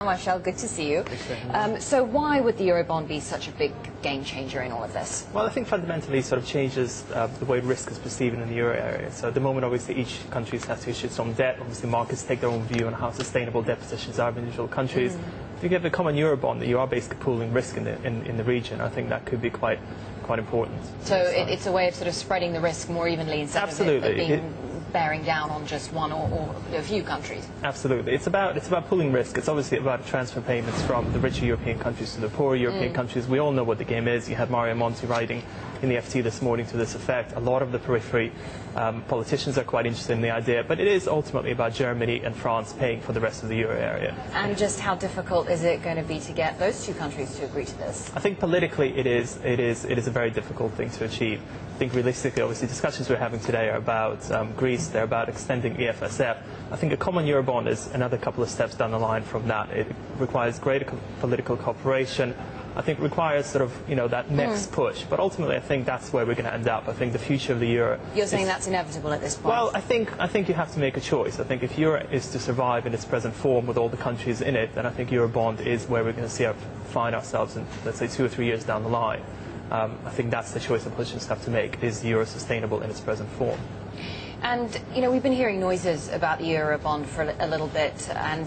Marchel, good to see you. So why would the Eurobond be such a big game changer in all of this? Well, I think fundamentally it sort of changes the way risk is perceived in the euro area. So at the moment, obviously, each country has to issue its own debt. Obviously, markets take their own view on how sustainable debt positions are in individual countries. If you get the common Eurobond, you are basically pooling risk in the region. I think that could be quite important. So it's a way of sort of spreading the risk more evenly instead of it being bearing down on just one or a few countries. Absolutely. It's about pooling risk. It's obviously about transfer payments from the richer European countries to the poorer European countries. We all know what the game is. You had Maryam writing in the FT this morning to this effect. A lot of the periphery politicians are quite interested in the idea, but it is ultimately about Germany and France paying for the rest of the euro area. And just how difficult is it going to be to get those two countries to agree to this? I think politically it is a very difficult thing to achieve. I think realistically, obviously, discussions we're having today are about Greece. They're about extending EFSF. I think a common Eurobond is another couple of steps down the line from that. It requires greater political cooperation. I think requires sort of, that next push. But ultimately, I think that's where we're going to end up. I think the future of the euro... You're saying that's inevitable at this point? Well, I think you have to make a choice. I think if euro is to survive in its present form with all the countries in it, then I think Eurobond is where we're going to find ourselves in, let's say, 2 or 3 years down the line. I think that's the choice that politicians have to make. Is the euro sustainable in its present form? And, we've been hearing noises about the Eurobond for a little bit, and,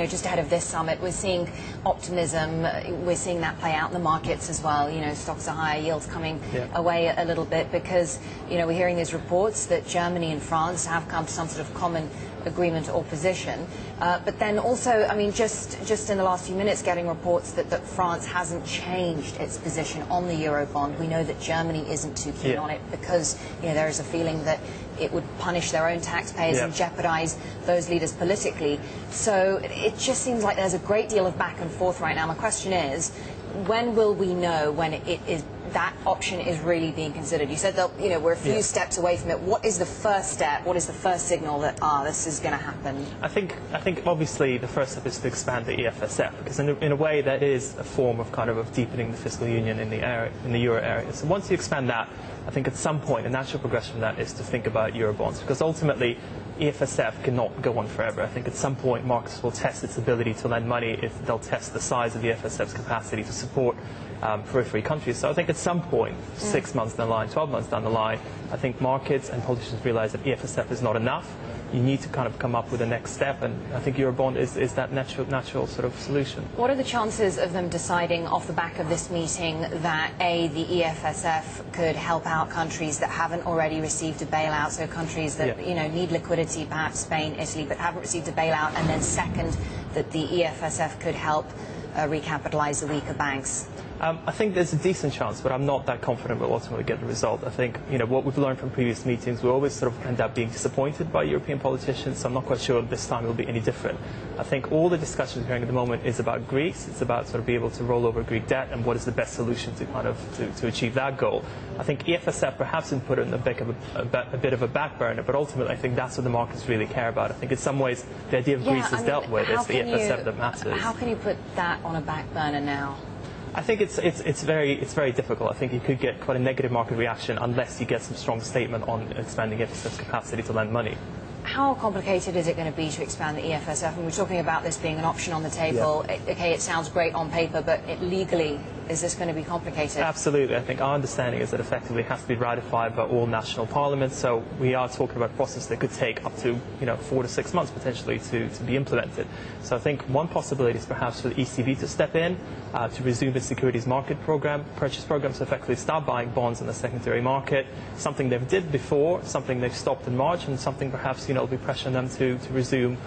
just ahead of this summit, we're seeing optimism, we're seeing that play out in the markets as well. Stocks are higher, yields coming away a little bit because, we're hearing these reports that Germany and France have come to some sort of common agreement or position. But then also, just in the last few minutes, getting reports that France hasn't changed its position on the Eurobond. We know that Germany isn't too keen on it because, there is a feeling that it would punish their own taxpayers and jeopardize those leaders politically. So it just seems like there's a great deal of back and forth right now. My question is, when will we know when that option is really being considered? You said that we're a few steps away from it. What is the first step? What is the first signal that this is going to happen? I think obviously the first step is to expand the EFSF, because in a way that is a form of deepening the fiscal union in the euro area. So once you expand that, I think at some point a natural progression from that is to think about Eurobonds, because ultimately EFSF cannot go on forever. I think at some point markets will test its ability to lend money if they'll test the size of the EFSF's capacity to support periphery countries. So I think at some point, 6 months down the line, 12 months down the line, I think markets and politicians realize that EFSF is not enough. You need to come up with the next step, and I think Eurobond is that natural sort of solution. What are the chances of them deciding off the back of this meeting that the EFSF could help out countries that haven't already received a bailout, so countries that need liquidity, perhaps Spain, Italy, but haven't received a bailout, and then second, that the EFSF could help recapitalize the weaker banks? I think there's a decent chance, but I'm not that confident we'll ultimately get the result. I think, what we've learned from previous meetings, we always sort of end up being disappointed by European politicians, so I'm not quite sure this time it will be any different. I think all the discussions we're hearing at the moment is about Greece. It's about sort of being able to roll over Greek debt and what is the best solution to achieve that goal. I think EFSF perhaps been put in a bit of a back burner, but ultimately I think that's what the markets really care about. I think in some ways the idea of Greece is dealt with. It's the EFSF that matters. How can you put that on a back burner now? I think it's very difficult. I think you could get quite a negative market reaction unless you get some strong statement on expanding EFSF's capacity to lend money. How complicated is it going to be to expand the EFSF? And we're talking about this being an option on the table. Okay, it sounds great on paper, but legally, is this going to be complicated? Absolutely. I think our understanding is that effectively it has to be ratified by all national parliaments. So we are talking about a process that could take up to 4 to 6 months potentially to be implemented. So I think one possibility is perhaps for the ECB to step in, to resume the securities market purchase program, so effectively start buying bonds in the secondary market, something they did before, something they've stopped in March, and something perhaps will be pressuring them to resume,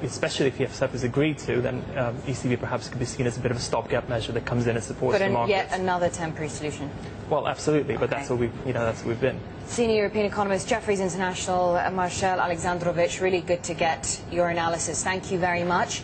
especially if the EFSF is agreed to, then ECB perhaps could be seen as a bit of a stopgap measure that comes in and supports the market. Yet another temporary solution. Well, absolutely, but that's what we've been. Senior European economist, Jefferies International, Marchel Alexandrovich, really good to get your analysis. Thank you very much.